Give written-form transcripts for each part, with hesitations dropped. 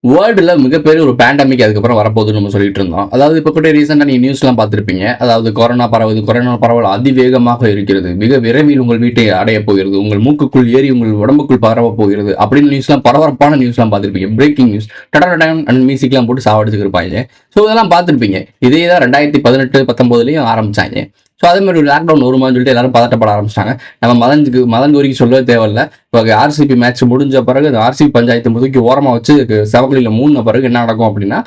வேர்ல்டுல மிகப்பெரிய ஒரு பேண்டமிக் அதுக்கப்புறம் வரப்போகுதுன்னு நம்ம சொல்லிட்டு இருந்தோம். அதாவது இப்போ கூட ரீசெண்டாக நீங்கள் நியூஸ்லாம் பார்த்துருப்பீங்க. அதாவது கொரோனா பரவல் அதிவேகமாக இருக்கிறது. மிக விரைவில் உங்கள் வீட்டை அடைய போகிறது. உங்கள் மூக்குக்குள் ஏறி உங்கள் உடம்புக்குள் பரவ போகிறது அப்படின்னு நியூஸ்லாம் பரபரப்பான நியூஸ்லாம் பார்த்துருப்பீங்க. பிரேக்கிங் நியூஸ் டடன் அண்ட் மியூசிக்லாம் போட்டு சாவடிச்சுருப்பாங்க. ஸோ இதெல்லாம் பார்த்துருப்பீங்க. இதே தான் 2018, 19 ஆரம்பிச்சாங்க. ஸோ அதே மாதிரி ஒரு லாக்டவுன் வருமானு சொல்லிட்டு எல்லாரும் பதட்டப்பட ஆரம்பிச்சிட்டாங்க. நம்ம மதன் கோரிக்கை சொல்லவே தேவையில்லை. இப்போ ஆர்சிபி மேட்ச் முடிஞ்ச பிறகு அந்த ஆர்சிபி பஞ்சாயத்து முதுக்கி ஓரமாக வச்சு செவக்கலியில் மூணு பிறகு என்ன நடக்கும் அப்படின்னா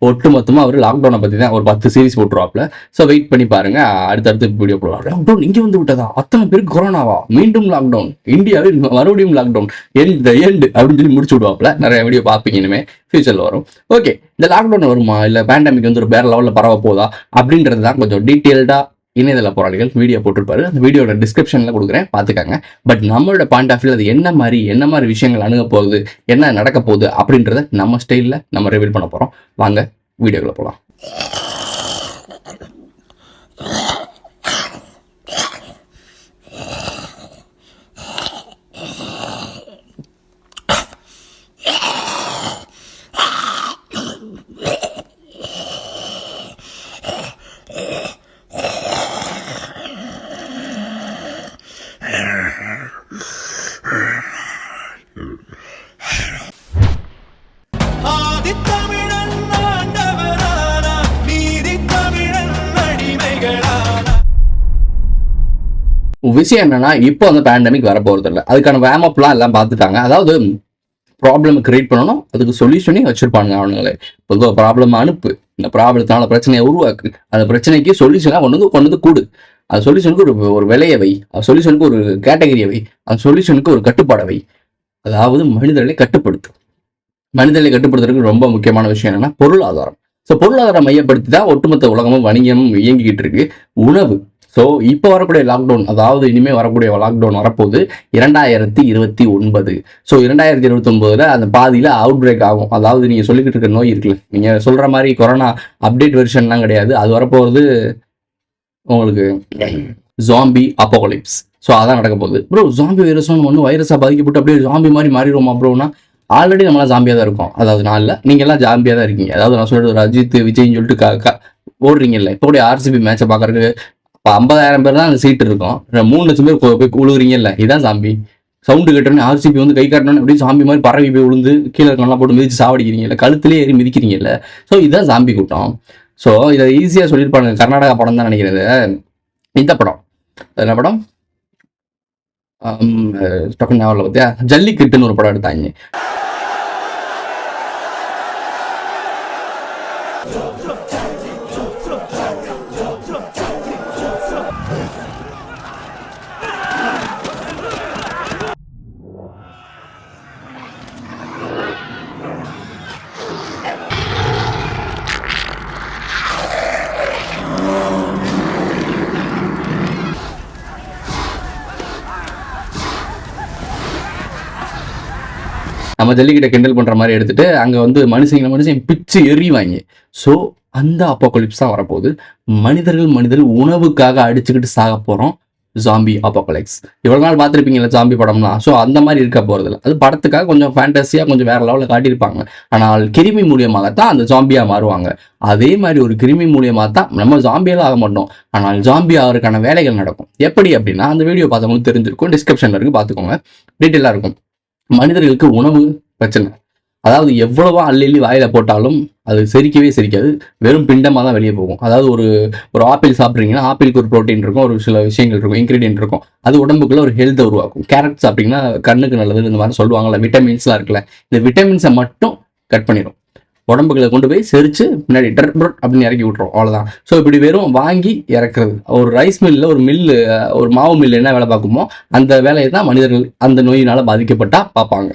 ஒட்டு மொத்தமாக அவர் லாக்டவுனை பற்றி தான் ஒரு 10 சீரிஸ் போட்டுருவாப்ல. ஸோ வெயிட் பண்ணி பாருங்க, அடுத்தடுத்து வீடியோ போடுவாங்க. லாக்டவுன் இங்கே வந்து விட்டதா, அத்தனை பேருக்கு கொரோனாவா, மீண்டும் லாக்டவுன், இந்தியாவில் மறுபடியும் லாக்டவுன், எண்ட் அப்படின்னு சொல்லி முடிச்சு விடுவாப்ல. நிறைய வீடியோ பார்ப்பீங்க இனிமே ஃபியூச்சரில் வரும். ஓகே, இந்த லாக்டவுன் வருமா இல்லை பேண்டமிக் வந்து ஒரு வேற லெவலில் பரவ போதா அப்படின்றது தான் கொஞ்சம் டீட்டெயில்டாக இணையதள போராளிகள் வீடியோ போட்டிருப்பாரு. அந்த வீடியோட டிஸ்கிரிப்ஷன்ல கொடுக்குறேன், பார்த்துக்காங்க. பட் நம்மளோட பாயிண்ட் ஆஃப் வியூ அது என்ன மாதிரி விஷயங்கள் அணுக போகுது, என்ன நடக்க போகுது அப்படின்றத நம்ம ஸ்டைலில் நம்ம ரிவீல் பண்ண போகிறோம். வாங்க வீடியோக்குள்ள போகலாம். விஷயம் என்னன்னா, இப்போ அந்த பேண்டமிக் வரப்போறது இல்லை. அதுக்கான வேமப்லாம் எல்லாம் பார்த்துட்டாங்க. அதாவது ப்ராப்ளம் கிரியேட் பண்ணணும், அதுக்கு சொல்யூஷனையும் வச்சிருப்பாங்க அவனுங்களே. பொதுவாக ப்ராப்ளம் அனுப்பு, இந்த ப்ராப்ளத்தினால பிரச்சனையை உருவாக்கு, அந்த பிரச்சனைக்கு சொல்யூஷனாக கொண்டு வந்து கூடு. அந்த சொல்யூஷனுக்கு ஒரு விலையை வை, அந்த சொல்யூஷனுக்கு ஒரு கேட்டகரியை வை, அந்த சொல்யூஷனுக்கு ஒரு கட்டுப்பாடை வை. அதாவது மனிதர்களை கட்டுப்படுத்துறதுக்கு ரொம்ப முக்கியமான விஷயம் என்னன்னா பொருளாதாரம். ஸோ பொருளாதாரம் மையப்படுத்தி தான் ஒட்டுமொத்த உலகமும் வணிகமும் இயங்கிக்கிட்டு இருக்கு. உணவு. ஸோ இப்போ வரக்கூடிய லாக்டவுன், அதாவது இனிமேல் வரக்கூடிய லாக்டவுன் வரப்போகுது 2029. ஸோ 2029 அந்த பாதியில் அவுட் பிரேக் ஆகும். அதாவது நீங்கள் சொல்லிக்கிட்டு இருக்க நோய் இருக்குல்ல, நீங்கள் சொல்கிற மாதிரி கொரோனா அப்டேட் வெர்ஷன்லாம் கிடையாது. அது வரப்போகிறது உங்களுக்கு ஜாம்பி அப்போகலிப்ஸ். ஸோ அதான் நடக்க போகுது. ப்ரோ ஜாம்பி வைரஸ்னு ஒன்று வைரஸாக பாதிக்கப்பட்டு அப்படியே ஜாம்பி மாதிரி மாறிடுவோமா ப்ரோனா? ஆல்ரெடி நம்மளாம் ஜாம்பியாக தான் இருக்கோம். அதாவது நான் இல்லை, நீங்கள் எல்லாம் ஜாம்பியாக தான் இருக்கீங்க. அதாவது நான் சொல்கிறது ஒரு அஜித் விஜய்ன்னு சொல்லிட்டு ஓடுறீங்கல்ல. இப்போ கூட ஆர்சிபி மேட்சை பார்க்கறதுக்கு 50,000 பேர் தான் அந்த சீட்டு இருக்கும். 3 லட்சம் பேர் போய் உழுவுறீங்கல்ல, இதான் சாம்பி. சவுண்டு கட்டணும், ஆர்சிபி வந்து கை காட்டணும், அப்படியே சாம்பி மாதிரி பறவை போய் விழுந்து கீழே நல்லா போட்டு மிதிச்சு சாவடிக்கிறீங்கல்ல, கழுத்துலேயே ஏறி மிதிக்கிறீங்கல்ல. ஸோ இதுதான் சாம்பி கூட்டம். ஸோ இதை ஈஸியாக சொல்லியிருப்பாங்க. கர்நாடகா படம் தான் நினைக்கிறது. இந்த படம் என்ன படம்? டக்குன்னு ஞாபகம் பார்த்தியா, ஜல்லிக்கட்டுன்னு ஒரு படம் எடுத்தாங்க. நம்ம ஜல்லிக்கிட்ட கிண்டல் பண்ற மாதிரி எடுத்துட்டு அங்க வந்து மனுஷன் பிச்சு எறிவாங்க. ஸோ அந்த அப்போகலிப்ஸ் தான் வரப்போகுது. மனிதர்கள் உணவுக்காக அடிச்சுக்கிட்டு சாக போறோம். ஜாம்பி அப்போகலிப்ஸ் இவ்வளவு நாள் பார்த்துருப்பீங்களா ஜாம்பி படம்னா? ஸோ அந்த மாதிரி இருக்க போறது இல்லை. அது படத்துக்காக கொஞ்சம் ஃபேண்டஸியா கொஞ்சம் வேற லெவலில் காட்டியிருப்பாங்க. ஆனால் கிருமி மூலியமாகத்தான் அந்த ஜாம்பியா மாறுவாங்க. அதே மாதிரி ஒரு கிருமி மூலியமாக தான் நம்ம ஜாம்பியெல்லாம் ஆக மாட்டோம். ஆனால் ஜாம்பி ஆகிறதுக்கான வேலைகள் நடக்கும். எப்படி அப்படின்னா அந்த வீடியோ பார்த்தவங்களுக்கு தெரிஞ்சிருக்கும், டிஸ்கிரிப்ஷன்ல இருக்கு, பார்த்துக்கோங்க, டீட்டெயிலாக இருக்கும். மனிதர்களுக்கு உணவு பிரச்சனை. அதாவது எவ்வளவோ அள்ளி வாயில போட்டாலும் அது செரிக்காது. வெறும் பிண்டமாக தான் வெளியே போகும். அதாவது ஒரு ஆப்பிள் சாப்பிட்றீங்கன்னா ஆப்பிளுக்கு ஒரு ப்ரோட்டீன் இருக்கும், ஒரு சில விஷயங்கள் இருக்கும், இன்க்ரீடியன்ட் இருக்கும். அது உடம்புக்குள்ள ஒரு ஹெல்த்தை உருவாக்கும். கேரட் சாப்பிட்டீங்கன்னா கண்ணுக்கு நல்லது, இந்த மாதிரி சொல்லுவாங்கல்ல, விட்டமின்ஸ்லாம் இருக்குல்ல, இந்த விட்டமின்ஸை மட்டும் கட் பண்ணிடும். உடம்புகளை கொண்டு போய் செரிச்சு முன்னாடி அப்படின்னு இறக்கி விட்டுரும், அவ்வளோதான். ஸோ இப்படி வெறும் வாங்கி இறக்குறது. ஒரு ரைஸ் மில்லில் ஒரு மாவு மில்லு என்ன வேலை பார்க்குமோ அந்த வேலையை தான் மனிதர்கள் அந்த நோயினால் பாதிக்கப்பட்டா பார்ப்பாங்க.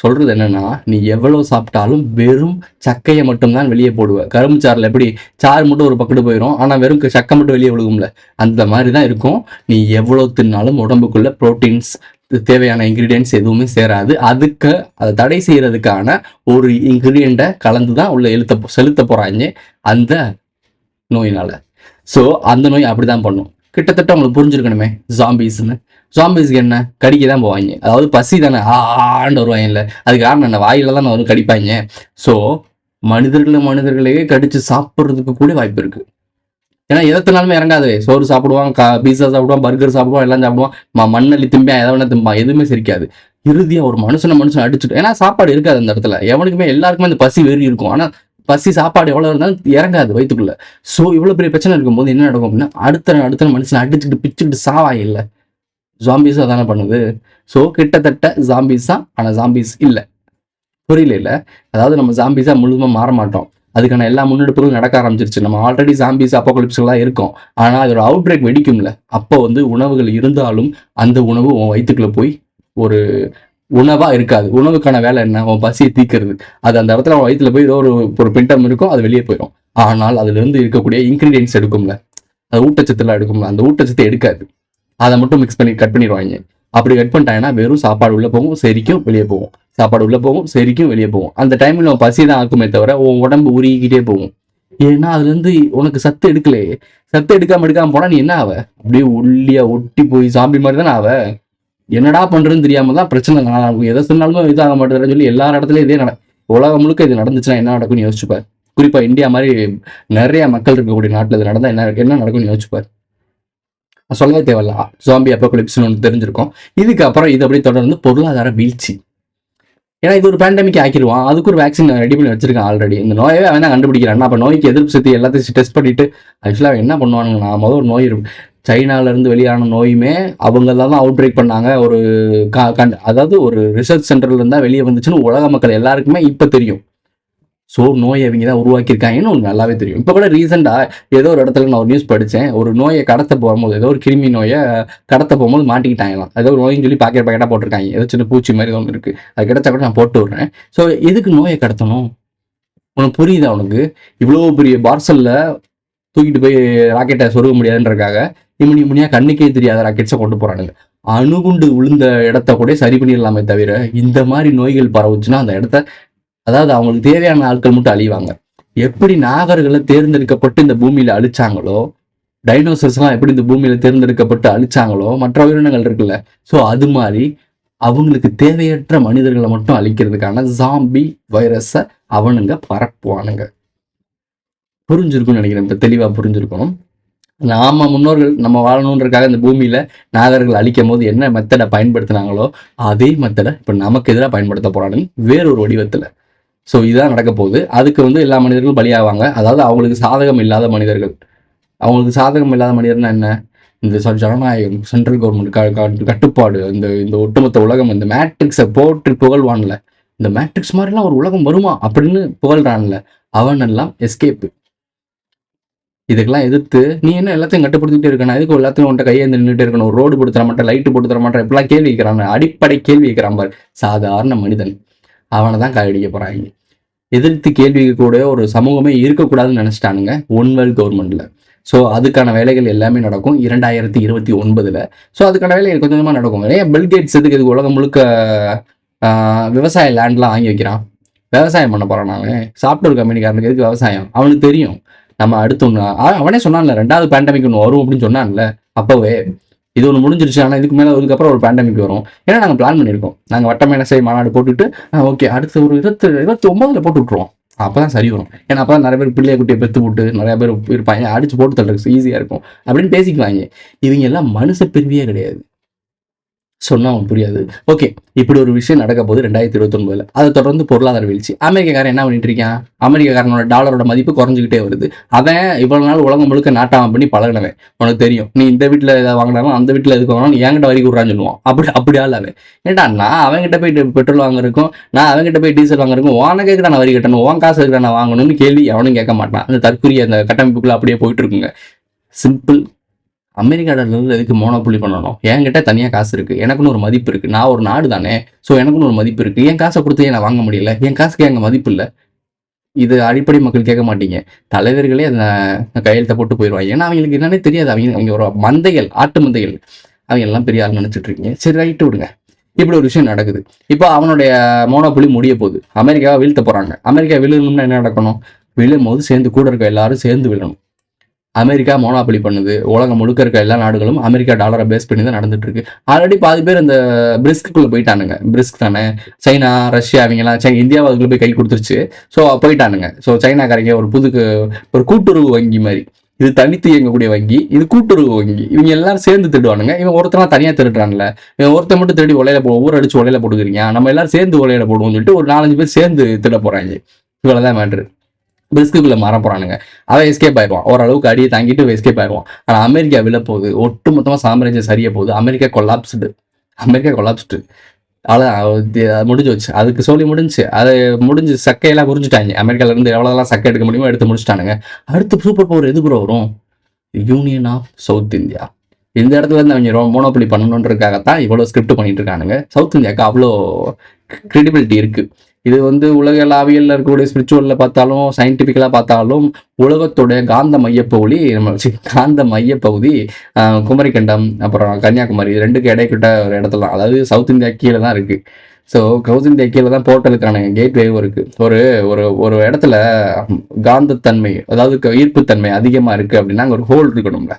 சொல்றது என்னன்னா, நீ எவ்வளவு சாப்பிட்டாலும் வெறும் சக்கையை மட்டும்தான் வெளியே போடுவ. கரும்பு சாறில் எப்படி சாறு மட்டும் ஒரு பக்கத்து போயிடும், ஆனால் வெறும் சக்கை மட்டும் வெளியே விழுகும்ல, அந்த மாதிரி தான் இருக்கும். நீ எவ்வளவு தின்னாலும் உடம்புக்குள்ள ப்ரோட்டீன்ஸ் தேவையான இன்கிரீடியன்ஸ் எதுவுமே சேராது. அதுக்கு அதை தடை செய்யறதுக்கான ஒரு இன்கிரீடியண்ட்டை கலந்து தான் உள்ள செலுத்த போறாங்க அந்த நோயினால. ஸோ அந்த நோய் அப்படிதான் பண்ணும். கிட்டத்தட்ட உங்களுக்கு புரிஞ்சிருக்கணுமே ஜாம்பிஸ்ன்னு. ஜாம்பிஸ்க்கு என்ன, கடிக்க தான் போவாங்க. அதாவது பசி தானே, ஆண்டு வருவாங்க. இல்லை அதுக்கு காரணம் என்ன, வாயில தான் வரும் கடிப்பாங்க. ஸோ மனிதர்களையே கடிச்சு சாப்பிட்றதுக்கு கூட வாய்ப்பு இருக்கு. ஏன்னா எதத்தினாலுமே இறங்காது. சோறு சாப்பிடுவான், பீஸா சாப்பிடுவான், பர்கர் சாப்பிடுவான், எல்லாம் சாப்பிடுவான், மண்ணள்ளி திம்பான், எதை வேணா திம்பான், எதுவுமே சிரிக்காது. இறுதியா ஒரு மனுஷன் அடிச்சுட்டு, ஏன்னா சாப்பாடு இருக்காது அந்த இடத்துல. எவனுக்குமே எல்லாருக்குமே அந்த பசி வெறி இருக்கும். ஆனா பசி சாப்பாடு எவ்வளவு இருந்தாலும் இறங்காது வயிற்றுக்குள்ள. ஸோ இவ்வளவு பெரிய பிரச்சனை இருக்கும்போது என்ன நடக்கும் அப்படின்னா, அடுத்த மனுஷன் அடிச்சுட்டு பிச்சுட்டு சாவாய் இல்லை. ஜாம்பிஸும் அதானே பண்ணுது. ஸோ கிட்டத்தட்ட ஜாம்பிஸ் தான், ஆனால் ஜாம்பிஸ் இல்லை. புரியல. அதாவது நம்ம ஜாம்பிஸா முழுவதுமா மாற மாட்டோம். அதுக்கான எல்லா முன்னெடுப்புகளும் நடக்க ஆரம்பிச்சிருச்சு. நம்ம ஆல்ரெடி ஜாம்பிஸ் அப்போகலிப்ஸ்லாம் இருக்கும். ஆனால் அது ஒரு அவுட் பிரேக் வெடிக்கும்ல, அப்போ வந்து உணவுகள் இருந்தாலும் அந்த உணவு உன் வயிற்றுக்குள்ள போய் ஒரு உணவா இருக்காது. உணவுக்கான வேலை என்ன, உன் பசியை தீக்கிறது. அது அந்த இடத்துல அவன் வயிற்றுல போய் ஏதோ ஒரு பிண்டம் இருக்கும், அது வெளியே போயிடும். ஆனால் அதுல இருந்து இருக்கக்கூடிய இன்கிரீடியன்ஸ் எடுக்கும்ல, அது ஊட்டச்சத்துலாம் எடுக்கும்ல, அந்த ஊட்டச்சத்தை எடுக்காது. அதை மட்டும் மிக்ஸ் பண்ணி கட் பண்ணிடுவாங்க. அப்படி கட் பண்ணிட்டாங்கன்னா வெறும் சாப்பாடு உள்ள போகும், செரிக்கும், வெளியே போகும். சாப்பாடு உள்ள போகும், செரிக்கும், வெளியே போகும். அந்த டைம்ல உன் பசி தான் ஆக்குமே தவிர உன் உடம்பு உருகிக்கிட்டே போகும். ஏன்னா அதுல இருந்து உனக்கு சத்து எடுக்கலையே. சத்து எடுக்காம போனா நீ என்ன ஆவ, அப்படியே ஒல்லியா ஒட்டி போய் சாம்பி மாதிரி தானே ஆவ. என்னடா பண்றதுன்னு தெரியாம தான் பிரச்சனை நடக்கும். எதை சொன்னாலும் இதாக மாட்டேதுன்னு சொல்லி எல்லா இடத்துலயும் இதே உலகம் முழுக்க இது நடந்துச்சுன்னா என்ன நடக்கும்னு யோசிச்சுப்பார். குறிப்பா இந்தியா மாதிரி நிறைய மக்கள் இருக்கக்கூடிய நாட்டுல இது நடந்தா என்ன நடக்கும்னு யோசிச்சுப்பார். சொல்லவே தேவையில்ல, ஜாம்பி அப்போகலிப்ஸ்னு ஒன்று தெரிஞ்சிருக்கும். இதுக்கப்புறம் இது அப்படியே தொடர்ந்து பொருளாதார வீழ்ச்சி. ஏன்னா இது ஒரு பேண்டமிக் ஆக்கிடுவான். அதுக்கு ஒரு வேக்சின் ரெடி பண்ணி வச்சிருக்கான் ஆல்ரெடி. இந்த நோயவே அவன் தான் கண்டுபிடிக்கிறான். அப்போ நோய்க்கு எதிர்ப்பு சக்தி எல்லாத்தையும் டெஸ்ட் பண்ணிட்டு ஆக்சுவலாக என்ன பண்ணுவானுங்க, நான் முதல் ஒரு நோய் இருக்கும், சைனாலேருந்து வெளியான நோயுமே அவங்க தான் அவுட் பிரேக் பண்ணாங்க. ஒரு அதாவது ஒரு ரிசர்ச் சென்டர்ல இருந்தால் வெளியே வந்துச்சுன்னு உலக மக்கள் எல்லாருக்குமே இப்போ தெரியும். ஸோ நோயை அவங்க தான் உருவாக்கியிருக்காங்கன்னு உங்களுக்கு நல்லாவே தெரியும். இப்போ கூட ரீசெண்டாக ஏதோ ஒரு இடத்துல நான் ஒரு நியூஸ் படித்தேன். ஒரு நோயை கடத்த போகும்போது, ஏதோ ஒரு கிருமி நோயை கடத்த போகும்போது மாட்டிக்கிட்டாங்களாம். ஏதோ ஒரு நோயின்னு சொல்லி பாக்கெட்டாக போட்டிருக்காங்க. ஏதோ சின்ன பூச்சி மாதிரி ஒன்று இருக்குது, அது கிடைச்சா கூட நான் போட்டு விட்றேன். ஸோ எதுக்கு நோயை கடத்தணும், உனக்கு புரியுதா? உனக்கு இவ்வளோ பெரிய பார்சலில் தூக்கிட்டு போய் ராக்கெட்டை சொருக முடியாதுன்றக்காக இம்முனியாக கண்ணுக்கே தெரியாத ராக்கெட்ஸை கொண்டு போகிறானுங்க. அணுகுண்டு விழுந்த இடத்த கூட சரி பண்ணிடலாமே தவிர இந்த மாதிரி நோய்கள் பரவுச்சுன்னா அந்த இடத்த, அதாவது அவங்களுக்கு தேவையான ஆட்கள் மட்டும் அழிவாங்க. எப்படி நாகர்களை தேர்ந்தெடுக்கப்பட்டு இந்த பூமியில அழிச்சாங்களோ, டைனோசர்ஸ் எல்லாம் எப்படி இந்த பூமியில தேர்ந்தெடுக்கப்பட்டு அழிச்சாங்களோ, மற்ற உயிரினங்கள் இருக்குல்ல, ஸோ அது மாதிரி அவங்களுக்கு தேவையற்ற மனிதர்களை மட்டும் அழிக்கிறதுக்கான ஜாம்பி வைரஸை அவனுங்க பரப்புவானுங்க. புரிஞ்சிருக்கும்னு நினைக்கிறேன். இப்ப தெளிவா புரிஞ்சிருக்கணும். நாம முன்னோர்கள் நம்ம வாழணுன்றக்காக இந்த பூமியில நாகர்கள் அழிக்கும் போது என்ன மெத்தடை பயன்படுத்தினாங்களோ அதே மெத்தடை இப்ப நமக்கு எதிராக பயன்படுத்த போறானுங்க, வேறொரு வடிவத்துல. ஸோ இதுதான் நடக்க போகுது. அதுக்கு வந்து எல்லா மனிதர்களும் பலியாவாங்க. அதாவது அவங்களுக்கு சாதகம் இல்லாத மனிதர்கள். அவங்களுக்கு சாதகம் இல்லாத மனிதர்னா என்ன, இந்த ஜனநாயகம், சென்ட்ரல் கவர்மெண்ட் கட்டுப்பாடு, இந்த ஒட்டுமொத்த உலகம், இந்த மேட்ரிக்ஸை போட்டு புகழ்வான்ல, இந்த மேட்ரிக்ஸ் மாதிரிலாம் ஒரு உலகம் வருமா அப்படின்னு புகழ்றான்ல, அவனெல்லாம் எஸ்கேப்பு. இதுக்கெல்லாம் எதிர்த்து நீ என்ன எல்லாத்தையும் கட்டுப்படுத்திட்டே இருக்கணும், இதுக்கு எல்லாத்தையும் உன்ட்ட கையேந்து நின்றுட்டே இருக்கணும், ஒரு ரோடு போட்டு தர மாட்டேன், லைட்டு போட்டு தர மாட்டேன், இப்பெல்லாம் கேள்வி வைக்கிறான். அடிப்படை கேள்வி வைக்கிறான் பாரு, சாதாரண மனிதன். அவனை தான் காயடிக்க போறாங்க. எதிர்த்து கேள்வி கூட ஒரு சமூகமே இருக்கக்கூடாதுன்னு நினைச்சிட்டானுங்க ஒன் வேர்ல்ட் கவர்மெண்ட்ல. ஸோ அதுக்கான வேலைகள் எல்லாமே நடக்கும் 2029. ஸோ அதுக்கான வேலைகள் கொஞ்சம் கொஞ்சமாக நடக்கும். ஏன் பில்கேட்ஸ் இதுக்கு உலகம் முழுக்க விவசாய லேண்ட்லாம் வாங்கி வைக்கிறான்? விவசாயம் பண்ண போறான். அவன் சாஃப்ட்வேர் கம்பெனிக்காரனுக்கு எதுக்கு விவசாயம்? அவனுக்கு தெரியும் நம்ம அடுத்து ஒன்று, அவனே சொன்னான்ல 2வது பேண்டமிக் ஒன்று வரும் அப்படின்னு சொன்னான்ல அப்போவே. இது ஒன்று முடிஞ்சிருச்சு, ஆனால் இதுக்கு மேலே அதுக்கப்புறம் ஒரு பேண்டமிக் வரும். ஏன்னா நாங்கள் பிளான் பண்ணியிருக்கோம். நாங்கள் வட்டமேனசை மாநாடு போட்டுட்டு ஓகே அடுத்து ஒரு 29 போட்டு விட்ருவோம், அப்போ தான் சரி வரும். ஏன்னா அப்போ தான் நிறைய பேர் பிள்ளைய குட்டியை பெற்று போட்டு நிறைய பேர் இருப்பாங்க, அடிச்சு போட்டு தள்ளுறது ஈஸியாக இருக்கும் அப்படின்னு பேசிக்குவாங்க. இவங்க எல்லாம் மனுஷ பிரிவியே கிடையாது, சொன்னா அவன் புரியாது. ஓகே, இப்படி ஒரு விஷயம் நடக்க போது 2029. அதை தொடர்ந்து பொருளாதார வீழ்ச்சி. அமெரிக்காரன் என்ன பண்ணிட்டு இருக்கான்? அமெரிக்காரனோட டாலரோட மதிப்பு குறைஞ்சிக்கிட்டே வருது. அவன் இவ்வளவு நாள் உலகம் முழுக்க நாட்டாம பண்ணி பழகினவன். உனக்கு தெரியும், நீ இந்த வீட்டுல எதாவது வாங்கினாலும் அந்த வீட்டுல எதுக்கு வாங்கினாலும் என்கிட்ட வரி கூடுறான்னு சொல்லுவான். அப்படி ஆள் அவன். ஏன்டா நான் அவங்ககிட்ட போய் பெட்ரோல் வாங்குறதுக்கும் நான் அவங்ககிட்ட போய் டீசல் வாங்குறதுக்கும் உனக்கு எதுக்கு நான் வரி கட்டணும், உன் காசு எதுக்கு நான் வாங்கணும்னு கேள்வி எவனும் கேட்க மாட்டான். அந்த தற்கொலை அந்த கட்டமைப்புக்குள்ள அப்படியே போயிட்டு இருக்குங்க. சிம்பிள். அமெரிக்கா டாலர்ல எதுக்கு மோனோபொலி பண்ணணும்? என்கிட்ட தனியாக காசு இருக்குது, எனக்குன்னு ஒரு மதிப்பு இருக்குது, நான் ஒரு நாடு தானே, ஸோ எனக்குன்னு ஒரு மதிப்பு இருக்குது. என் காசை கொடுத்து நான் வாங்க முடியல, என் காசுக்கு எங்கள் மதிப்பு இல்லை. இது அடிப்படை மக்கள் கேட்க மாட்டீங்க. தலைவர்களே அந்த கையெழுத்தை போட்டு போயிடுவாங்க. ஏன்னா அவங்களுக்கு என்னன்னே தெரியாது. அவங்க ஒரு மந்தைகள், ஆட்டு மந்தைகள், அவங்க எல்லாம் பெரிய ஆள் நினைச்சிட்டு இருக்கீங்க. சரி, ரைட்டு விடுங்க. இப்படி ஒரு விஷயம் நடக்குது. இப்போ அவனுடைய மோனோபொலி முடிய போகுது. அமெரிக்காவை வீழ்த்த போறாங்க. அமெரிக்கா விழுகணும்னா என்ன நடக்கணும்? விழும் போது சேர்ந்து கூட இருக்க எல்லாரும் சேர்ந்து விழணும். அமெரிக்கா மோனோபொலி பண்ணுது. உலகம் முழுக்க இருக்க எல்லா நாடுகளும் அமெரிக்கா டாலரை பேஸ் பண்ணி தான் நடந்துட்டு இருக்கு. ஆல்ரெடி பாதி பேர் இந்த பிரிஸ்க்குள்ள போயிட்டானுங்க. பிரிஸ்க் தானே, சைனா, ரஷ்யா அவங்கலாம் இந்தியாவை அதுக்குள்ள போய் கை கொடுத்துருச்சு. ஸோ போயிட்டானுங்க. ஸோ சைனாக்காரங்க ஒரு கூட்டுறவு வங்கி மாதிரி. இது தனித்து இயங்கக்கூடிய வங்கி, இது கூட்டுறவு வங்கி. இவங்க எல்லாரும் சேர்ந்து திருடுவானுங்க. இவன் ஒருத்தனா தனியா திருடுறான்ல, இவன் ஒருத்தன் மட்டும் திருடி ஊர் அடிச்சு ஒலையில போட்டுக்கிறீங்க, நம்ம எல்லாரும் சேர்ந்து ஒலையில போடுவோம்னு சொல்லிட்டு ஒரு 4-5 பேர் சேர்ந்து திருட போறாங்க. இவ்வளவுதான் மேட்ரு. பிரிஸ்குள்ள மாற போறானுங்க. அவன் எஸ்கேப் ஆயிடுவான். ஓரளவுக்கு அடியை தாங்கிட்டு எஸ்கேப் ஆயிடுவான். ஆனா அமெரிக்கா விழ போகுது. ஒட்டு மொத்தமா சாம்ராஜ்யம் சரிய போகுது. America collapsed. முடிஞ்சு வச்சு, அதுக்கு சொல்லி முடிஞ்சு, அது முடிஞ்சு சக்கையெல்லாம் புரிஞ்சுட்டாங்க. அமெரிக்கால இருந்து எவ்வளவுலாம் சக்கை எடுக்க முடியுமோ எடுத்து முடிச்சுட்டானுங்க. அடுத்து சூப்பர் பவர் எது ப்ரோ வரும்? Union of south India. இந்த இடத்துல இருந்து அவங்க மோனோபொலி பண்ணணுன்றதுக்காகத்தான் இவ்வளவு ஸ்கிரிப்ட் பண்ணிட்டு இருக்கானுங்க. சவுத் இந்தியாவுக்கு அவ்வளோ கிரெடிபிலிட்டி இருக்கு. இது உலகளாவியல் இருக்கக்கூடிய ஸ்பிரிச்சுவல்ல பார்த்தாலும் சயின்டிபிக்கலா பார்த்தாலும் உலகத்துடைய காந்த மையப்பகுதி குமரிக்கண்டம் அப்புறம் கன்னியாகுமரி இது ரெண்டுக்கு இடைக்கிட்ட ஒரு இடத்துல, அதாவது சவுத் இந்தியா கீழே தான் இருக்கு. ஸோ சவுத் இந்தியா கீழே தான் போர்ட்டலுக்கான கேட்வேவும் இருக்கு. ஒரு ஒரு ஒரு இடத்துல காந்தத்தன்மை, அதாவது ஈர்ப்புத்தன்மை அதிகமா இருக்கு அப்படின்னா அங்கே ஒரு ஹோல் இருக்கணும்ல.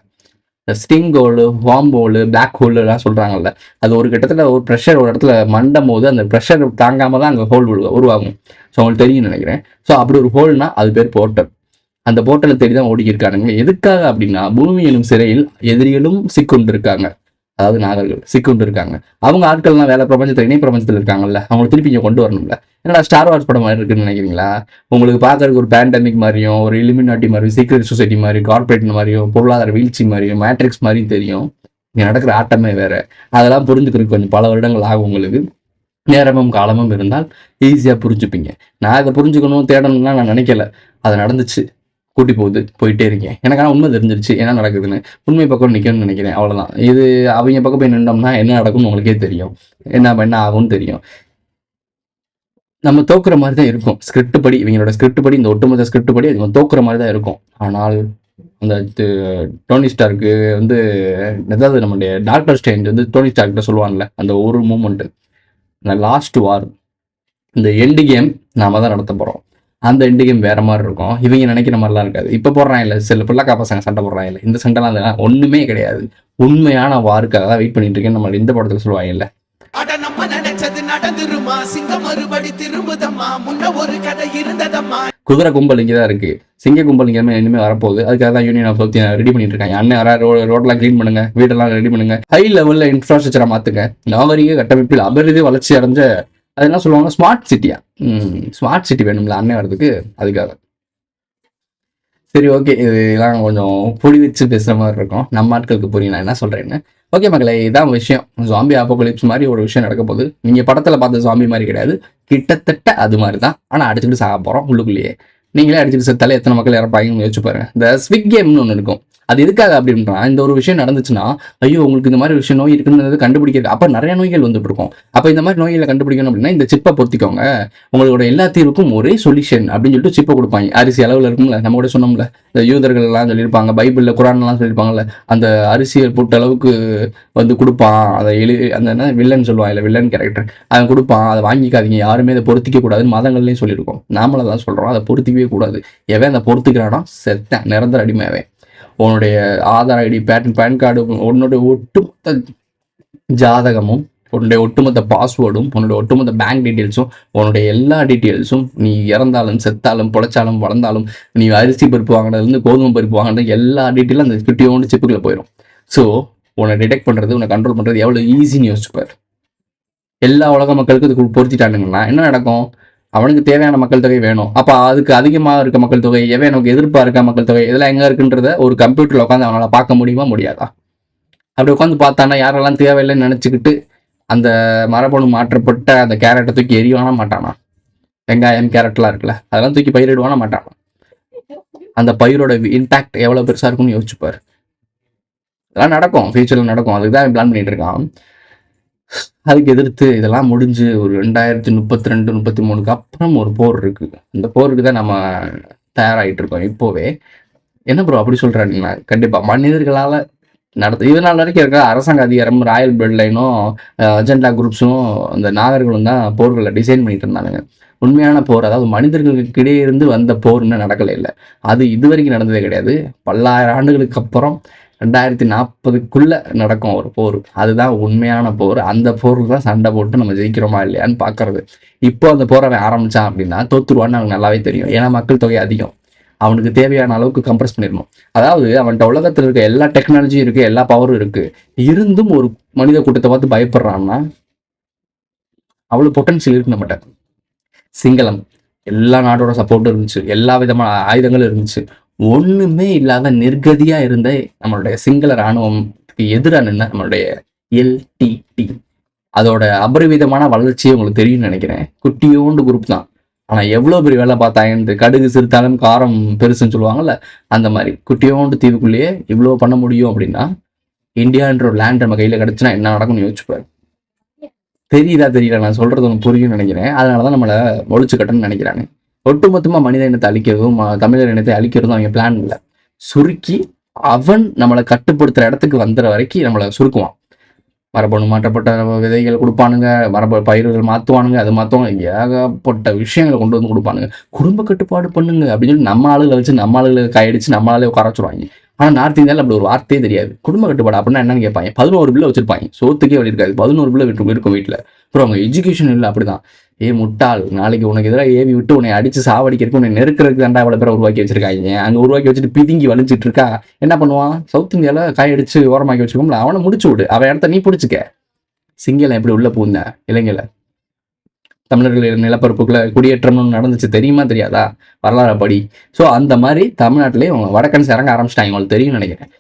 Sting hole, worm hole, black hole எல்லாம் சொல்றாங்கல்ல, அது ஒரு கிட்டத்தட்ட ஒரு ப்ரெஷர் ஒரு இடத்துல மண்டும் போது அந்த ப்ரெஷர் தாங்காம தான் அங்கே ஹோல் உருவாகும். ஸோ அவங்களுக்கு தெரியும் நினைக்கிறேன். ஸோ அப்படி ஒரு ஹோல்னா அது பேர் போர்ட்டல். அந்த போர்ட்டலை தேடி தான் ஓடி இருக்கானுங்க. எதுக்காக அப்படின்னா பூமி எனும் சிறையில் எதிரிகளும் சிக்கொண்டு இருக்காங்க. அதாவது நாகர்கள் சிக்கொண்டு இருக்காங்க. அவங்க ஆட்கள்லாம் வேலை பிரபஞ்சத்தில் இணை பிரபஞ்சத்தில் இருக்காங்கல்ல, அவங்களை திருப்பி இங்கே கொண்டு வரணும்ல. என்னடா ஸ்டார் வார்ஸ் படம் மாதிரி இருக்குன்னு நினைக்கிறீங்களா? உங்களுக்கு பார்க்கறதுக்கு ஒரு பேண்டமிக் மாதிரியும், ஒரு இலுமினாட்டி மாதிரியும், சீக்ரெட் சொசைட்டி மாதிரி, கார்பரேட் மாதிரியும், பொருளாதார வீழ்ச்சி மாதிரியும், மேட்ரிக்ஸ் மாதிரியும் தெரியும். இங்கே நடக்கிற ஆட்டமே வேற. அதெல்லாம் புரிஞ்சுக்கிறதுக்கு கொஞ்சம் பல வருடங்கள் ஆகும். உங்களுக்கு நேரமும் காலமும் இருந்தால் ஈஸியாக புரிஞ்சுப்பீங்க. நான் இதை புரிஞ்சுக்கணும் தேடணும்னா நான் நினைக்கல, அது நடந்துச்சு. கூட்டி போயிட்டே இருக்கேன். எனக்கு ஆனால் உண்மை தெரிஞ்சிருச்சு என்ன நடக்குதுன்னு. உண்மை பக்கம் நிற்கணும்னு நினைக்கிறேன். அவ்வளோதான். இது அவங்க பக்கம் போய் நின்றோம்னா என்ன நடக்கும்னு உங்களுக்கே தெரியும். என்ன ஆகும்னு தெரியும். நம்ம தோக்குற மாதிரி தான் இருக்கும். ஸ்கிரிப்ட் படி, இவங்களோட ஸ்கிரிப்ட் படி, இந்த ஒட்டுமொத்த ஸ்கிரிப்ட் படி அது தோக்குற மாதிரி தான் இருக்கும். ஆனால் அந்த டோனி ஸ்டார்க்கு ஏதாவது நம்மளுடைய டாக்டர் ஸ்ட்ரேஞ்ச் டோனி ஸ்டார்க்கிட்ட சொல்லுவாங்கல்ல, அந்த ஒரு மூமெண்ட், இந்த லாஸ்ட் வார், இந்த எண்டு கேம் நாம தான் நடத்த போகிறோம். அந்த எண்டு கேம் வேற மாதிரி இருக்கும். இவங்க நினைக்கிற மாதிரிலாம் இருக்காது. இப்போ போடுறான் இல்லை சில பிள்ளைக்கா பசங்க சண்டை போடுறாங்க இல்லை, இந்த சண்டைலாம் அதெல்லாம் ஒன்றுமே கிடையாது. உண்மையான வாருக்காக தான் வெயிட் பண்ணிட்டு இருக்கேன். நம்ம இந்த படத்தில் சொல்லுவாங்க இல்லை, குதிரை கும்பல் இங்கே தான் இருக்கு, சிங்க கும்பல் இங்கே இனிமேல் வரப்போகுது. அதுக்காக தான் யூனியன் ஆஃப் சவுத் ரெடி பண்ணிட்டு இருக்காங்க. அண்ணன் ரோடெல்லாம் கிளீன் பண்ணுங்க, வீடெல்லாம் ரெடி பண்ணுங்க, ஹை லெவலில் இன்ஃப்ராஸ்ட்ரக்சரை மாற்றுங்க, நாகரிக கட்டமைப்பில் அபிவிருத்தி வளர்ச்சி அடைஞ்ச அதெல்லாம் சொல்லுவாங்க ஸ்மார்ட் சிட்டியா. ஸ்மார்ட் சிட்டி வேணும்ல அண்ணன் வரதுக்கு, அதுக்காக. சரி, ஓகே, இதெல்லாம் கொஞ்சம் புடி வச்சு பேசுகிற மாதிரி இருக்கும். நம்ம ஆட்களுக்கு புரியும் நான் என்ன சொல்கிறேன்னு. ஓகே மக்களை, இதான் விஷயம். ஜாம்பி அப்போகலிப்ஸ் மாதிரி ஒரு விஷயம் நடக்க போகுது. நீங்கள் படத்தில் பார்த்த ஜாம்பி மாதிரி கிடையாது, கிட்டத்தட்ட அது மாதிரி தான். ஆனால் அடிச்சுட்டு சாக போகிறோம் உள்ளுக்குள்ளேயே. நீங்களே அடிச்சுட்டு செத்தாலே எத்தனை மக்கள் இறப்பாங்கன்னு யோசிச்சு பாருங்க. இந்த ஸ்விக் கேம்னு ஒன்று இருக்கும். அது எதுக்காக அப்படின்றா, இந்த ஒரு விஷயம் நடந்துச்சுன்னா, ஐயோ உங்களுக்கு இந்த மாதிரி விஷயம் நோய் இருக்குன்னு கண்டுபிடிக்கிறது, அப்போ நிறைய நோய்கள் வந்துட்டு இருக்கும். அப்போ இந்த மாதிரி நோய்களை கண்டுபிடிக்கணும் அப்படின்னா இந்த சிப்பை பொருத்திக்கோங்க, உங்களோட எல்லா தீர்வுக்கும் ஒரே சொல்யூஷன் அப்படின்னு சொல்லிட்டு சிப்பை கொடுப்பாங்க. அரிசி அளவில் இருக்கும்ல, நம்ம கூட சொன்னோம்ல, இந்த யூதர்கள் எல்லாம் சொல்லியிருப்பாங்க, பைபிளில் குரான்லாம் சொல்லியிருப்பாங்கல்ல, அந்த அரிசியை போட்ட அளவுக்கு கொடுப்பான். அதை அந்த என்ன வில்லன் சொல்லுவான் இல்லை, வில்லன் கேரக்டர் அவன் கொடுப்பான், அதை வாங்கிக்காதீங்க, யாருமே அதை பொருத்திக்க கூடாதுன்னு மதங்கள்லையும் சொல்லியிருக்கோம். நாமளை தான் சொல்கிறோம், அதை பொருத்திக்கவே கூடாது. எவன் அதை பொருத்திக்கிறானோ செத்தேன், நிரந்தர அடிமையாவே. உன்னுடைய ஆதார் ஐடி, பேன் கார்டு, உன்னுடைய ஒட்டுமொத்த ஜாதகமும், உன்னுடைய ஒட்டுமொத்த பாஸ்வேர்டும், உன்னுடைய ஒட்டுமொத்த பேங்க் டீட்டெயில்ஸும், உன்னுடைய எல்லா டீட்டெயில்ஸும், நீ இறந்தாலும் செத்தாலும் பொழைச்சாலும் வளர்ந்தாலும், நீ அரிசி பருப்பு வாங்கினதுலேருந்து கோதுமை பருப்பு வாங்கினது எல்லா டீட்டெயிலும் அந்த குட்டியோண்டு சிப்புக்குள்ளே போயிடும். ஸோ உன்னை டிடெக்ட் பண்ணுறது, உன்னை கண்ட்ரோல் பண்ணுறது எவ்வளோ ஈஸின்னு யோசிச்சுப்பார். எல்லா உலக மக்களுக்கு இது பொருத்திட்டானுங்கன்னா என்ன நடக்கும்? அவனுக்கு தேவையான மக்கள் தொகை வேணும். அப்போ அதுக்கு அதிகமாக இருக்க மக்கள் தொகை, எவன் எனக்கு எதிர்ப்பாக இருக்க மக்கள் தொகை, இதெல்லாம் எங்கே இருக்குன்றத ஒரு கம்ப்யூட்டரில் உட்காந்து அவனால் பார்க்க முடியுமா முடியாதா? அப்படி உட்காந்து பார்த்தானா யாரெல்லாம் தேவையில்லைன்னு நினச்சிக்கிட்டு அந்த மரபணு மாற்றப்பட்ட அந்த கேரட்டை தூக்கி எறிவானா மாட்டானா? வெங்காயம் கேரட்லாம் இருக்குல்ல, அதெல்லாம் தூக்கி பயிரிடுவானா மாட்டானா? அந்த பயிரோட இம்பாக்ட் எவ்வளோ பெருசாக இருக்கும்னு யோசிச்சுப்பார். இதெல்லாம் நடக்கும், ஃபியூச்சரில் நடக்கும். அதுக்கு தான் பிளான் பண்ணிட்டு இருக்கான். அதுக்கு எதிர்த்து இதெல்லாம் முடிஞ்சு ஒரு 2032-33 அப்புறம் ஒரு போர் இருக்கு. அந்த போருக்கு தான் நம்ம தயாராகிட்டு இருக்கோம் இப்போவே. என்ன ப்ரோ அப்படி சொல்றாங்கன்னா, கண்டிப்பா மனிதர்களால் இது நாள் வரைக்கும் இருக்க அரசாங்க அதிகாரம், ராயல் பிளட் லைனும், அஜெண்டா குரூப்ஸும், இந்த நாகர்களும் தான் போர்களை டிசைன் பண்ணிட்டு இருந்தானுங்க. உண்மையான போர், அதாவது மனிதர்களுக்கு இடையே இருந்து வந்த போர் இன்னும் நடக்கலை இல்லை. அது இதுவரைக்கும் நடந்ததே கிடையாது. பல்லாயிரம் ஆண்டுகளுக்கு அப்புறம் 2040க்குள்ள நடக்கும் ஒரு போர். அதுதான் உண்மையான போர். அந்த போருக்கு தான் சண்டை போட்டு நம்ம ஜெயிக்கிறோமா இல்லையான்னு பார்க்கறது. இப்போ அந்த போரை அவன் ஆரம்பிச்சான் அப்படின்னா தோத்துருவான்னு அவனுக்கு நல்லாவே தெரியும். ஏன்னா மக்கள் தொகை அதிகம். அவனுக்கு தேவையான அளவுக்கு கம்ப்ரஸ் பண்ணிடணும். அதாவது அவன்கிட்ட உலகத்தில் இருக்க எல்லா டெக்னாலஜியும் இருக்கு, எல்லா பவரும் இருக்கு. இருந்தும் ஒரு மனித கூட்டத்தை பார்த்து பயப்படுறான்னா அவ்வளவு பொட்டன்ஷியல் இருக்கு நம்மகிட்ட. சிங்களம் எல்லா நாட்டோட சப்போர்ட்டும் இருந்துச்சு, எல்லா விதமான ஆயுதங்களும் இருந்துச்சு. ஒண்ணுமே இல்லாத நிர்கதியா இருந்த நம்மளுடைய சிங்கள இராணுவம்க்கு எதிராக நின்ன நம்மளுடைய எல்டிடி, அதோட அபரிவிதமான வளர்ச்சியை உங்களுக்கு தெரியும்னு நினைக்கிறேன். குட்டியோண்டு குரூப் தான், ஆனா எவ்வளவு பெரிய வேலை பார்த்தாங்க. கடுகு சிறுத்தாலும் காரம் பெருசுன்னு சொல்லுவாங்கல்ல, அந்த மாதிரி குட்டியோண்டு தீவுக்குள்ளேயே இவ்வளவு பண்ண முடியும் அப்படின்னா இந்தியான்ற ஒரு லேண்ட் நம்ம கையில கிடைச்சுன்னா என்ன நடக்கும்னு யோசிச்சுப்பாரு. தெரியல நான் சொல்றது ஒன்று புரியும்னு நினைக்கிறேன். அதனாலதான் நம்மளை ஒழிச்சு கட்டணும்னு நினைக்கிறாங்க. ஒட்டுமொத்தமா மனித இனத்தை அழிக்கிறதும் தமிழர் இனத்தை அழிக்கிறதும் அவங்க பிளான் இல்லை. சுருக்கி அவன் நம்மளை கட்டுப்படுத்துற இடத்துக்கு வந்துற வரைக்கும் நம்மளை சுருக்குவான். மரபணு மாற்றப்பட்ட விதைகள் கொடுப்பானுங்க, பயிர்கள் மாற்றுவானுங்க, அது மாற்றுவாங்க, ஏகப்பட்ட விஷயங்களை கொண்டு வந்து கொடுப்பானுங்க. குடும்ப கட்டுப்பாடு பண்ணுங்க அப்படின்னு சொல்லி நம்ம ஆளுகளை வச்சு நம்ம ஆளுகளை கையடிச்சு நம்ம ஆளுகளை உட்கார வச்சுருவாங்க. ஆனால் நார்த் இந்தியாவில் அப்படி ஒரு வார்த்தையே தெரியாது. குடும்ப கட்டுப்பாடு அப்படின்னா என்னன்னு கேட்பாங்க. 11 பிள்ளை வச்சிருப்பாங்க, சோத்துக்கே வழி இருக்காது. 11 பிள்ளை இருக்கும் வீட்டில். அப்புறம் அவங்க எஜுகேஷன் இல்லை. அப்படிதான். முட்டாள், நாளைக்கு உனக்கு எதிராக ஏவி விட்டு உன்னை அடிச்சு சாவடிக்கிறதுக்கு உன்னை நெருக்கிறதுக்கு தாண்டா இவ்வளோ பேரை உருவாக்கி வச்சிருக்காங்க. அங்கே உருவாக்கி வச்சுட்டு பிதுங்கி வலிச்சிட்டு இருக்கா. என்ன பண்ணுவான்? சவுத் இந்தியாவில் காயடிச்சு ஓரமாக்கி வச்சுக்கோம்ல, அவனை முடிச்சு விடு. அவன் இடத்த நீ பிடிச்சிக்க. சிங்களம் எப்படி உள்ள பூந்த இலங்கையில தமிழர்கள் நிலப்பரப்புக்குள்ள குடியேற்றம்னு நடந்துச்சு தெரியுமா தெரியாதா? வரலாறு படி. ஸோ அந்த மாதிரி தமிழ்நாட்டிலேயே அவங்க வடக்கன்ஸ் இறங்க ஆரம்பிச்சிட்டாங்க. அவங்களுக்கு தெரியும்னு நினைக்கிறேன்.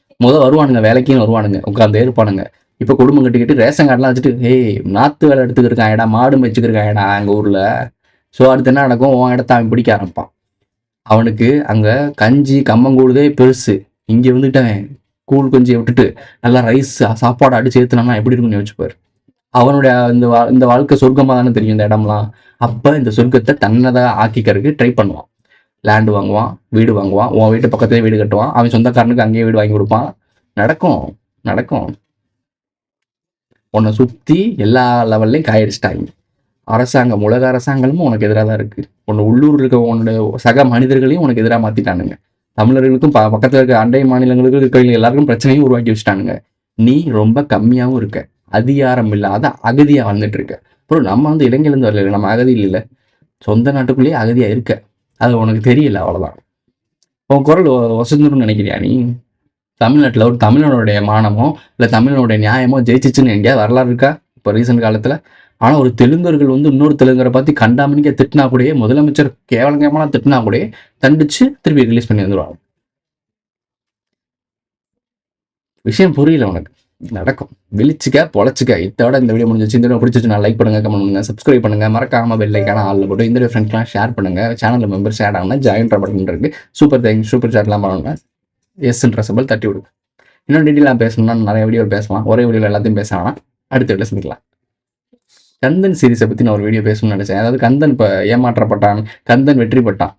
வருவானுங்க, வேலைக்குன்னு வருவானுங்க, உட்காந்து இருப்பானுங்க. இப்போ குடும்பம் கட்டிக்கிட்டு ரேஷன் கார்டெலாம் வச்சுட்டு நாற்று வேலை எடுத்துக்கிருக்காங்கடா, மாடு வச்சுக்கிருக்காங்கடா எங்கள் ஊரில். ஸோ அடுத்து என்ன நடக்கும்? உன் இடத்த அவன் பிடிக்க ஆரம்பிப்பான். அவனுக்கு அங்கே கஞ்சி கம்மங்கூழுதே பெருசு. இங்கே வந்துட்டவன் கூழ் கொஞ்சம் விட்டுட்டு நல்லா ரைஸ் சாப்பாடு அடிச்சு ஏற்றுனான்னா எப்படி இருக்குன்னு யோசிச்சுப்பார். அவனுடைய இந்த வாழ்க்கை சொர்க்கமாக தானே தெரியும் இந்த இடம்லாம். அப்போ இந்த சொர்க்கத்தை தன்னதாக ஆக்கிக்கிறதுக்கு ட்ரை பண்ணுவான். லேண்டு வாங்குவான், வீடு வாங்குவான், உன் வீட்டு பக்கத்துலேயே வீடு கட்டுவான், அவன் சொந்தக்காரனுக்கு அங்கேயே வீடு வாங்கி கொடுப்பான். நடக்கும். உன்னை சுற்றி எல்லா லெவல்லையும் காயடிச்சிட்டாங்க. அரசாங்கம், உலக அரசாங்கமும் உனக்கு எதிராக தான் இருக்குது. உள்ளூர் இருக்க உன்னுடைய சக மனிதர்களையும் உனக்கு எதிராக மாற்றிட்டானுங்க. தமிழர்களுக்கும் பக்கத்தில் இருக்க அண்டை மாநிலங்களுக்கு இருக்க எல்லாருக்கும் பிரச்சனையும் உருவாக்கி வச்சுட்டானுங்க. நீ ரொம்ப கம்மியாகவும் இருக்க, அதிகாரம் இல்லாத அகதியாக வாழ்ந்துட்டு இருக்க. அப்புறம் நம்ம இலங்கையிலேருந்து வரல, நம்ம அகதி இல்லை, சொந்த நாட்டுக்குள்ளேயே அகதியாக இருக்க. அது உனக்கு தெரியல, அவ்வளோதான். உன் குரல் வசந்துன்னு நினைக்கிறியா நீ? தமிழ்நாட்டில் ஒரு தமிழனுடைய மானமோ இல்லை தமிழனுடைய நியாயமோ ஜெயிச்சிச்சுன்னு எங்கேயாவது வரலாறு இருக்கா இப்போ ரீசெண்ட் காலத்தில்? ஆனால் ஒரு தெலுங்கர்கள் இன்னொரு தெலுங்கரை பார்த்து கண்டாமணிக்க திட்டினா கூடயே, முதலமைச்சர் கேவலங்கமான திட்டினா கூடயே தண்டிச்சு திருப்பி ரிலீஸ் பண்ணி வந்துடுவாங்க. விஷயம் புரியல உனக்கு. நடக்கும். விழிச்சுக்க, பொழைச்சிக்க. இதோட இந்த வீடியோ முடிஞ்சிச்சு. இந்த வீடியோ பிடிச்சிச்சு நான் லைக் பண்ணுங்க, கமெண்ட் பண்ணுங்க, சப்ஸ்கிரைப் பண்ணுங்க, மறக்காம பெல் ஐக்கான ஆல்ல போட்டு இந்த ஃப்ரெண்ட்ஸ்லாம் ஷேர் பண்ணுங்க. சேனல் மெம்பர்ஸ் ஆட் ஆகணும், ஜாயின் பட்டன் இருக்கு, சூப்பர் சாட்லாம் பண்ணுங்க, எஸ்ன்றசபிள் தட்டி விடுங்க. இன்னும் டீட்டெயிலாக பேசணும்னா நிறைய வீடியோ பேசலாம். ஒரே வீடியோவில் எல்லாத்தையும் பேசலாம். அடுத்த வீடியோ சந்திக்கலாம். கந்தன் சீரிஸை பற்றி நான் ஒரு வீடியோ பேசணும்னு நினச்சேன். அதாவது கந்தன் இப்போ ஏமாற்றப்பட்டான், கந்தன் வெற்றி பெற்றான்.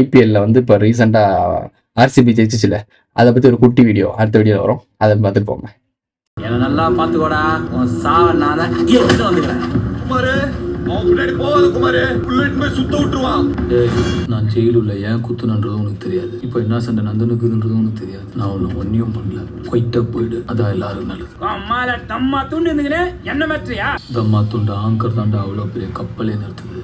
ஐபிஎல்ல இப்போ ரீசெண்டாக ஆர்சிபி ஜெயிச்சிச்சுல, அதை பற்றி ஒரு குட்டி வீடியோ அடுத்த வீடியோவில் வரும். அதை பார்த்துட்டு போங்க. என்ன நல்லா பார்த்துக்கோடா, உன் சாவ நான் தான் எடுத்து வந்துக்கிறேன். நான் ஜெயிலுள்ள ஏன் குத்துனன்றதும் உனக்கு தெரியாது. இப்போ என்ன சண்டை நந்தனுக்குதுன்றதும் உனக்கு தெரியாது. நான் ஒன்னும் ஒன்னியும் பண்ணல. கொயிட்டா போயிடு, அதான் எல்லாரும் நல்லது. அம்மால தம்மா துண்டு இருந்துக்கிறேன், என்ன மேட்ரியா? தம்மா துண்டு ஆங்கர் தாண்டா அவ்வளோ பெரிய கப்பலே நிறுத்துது.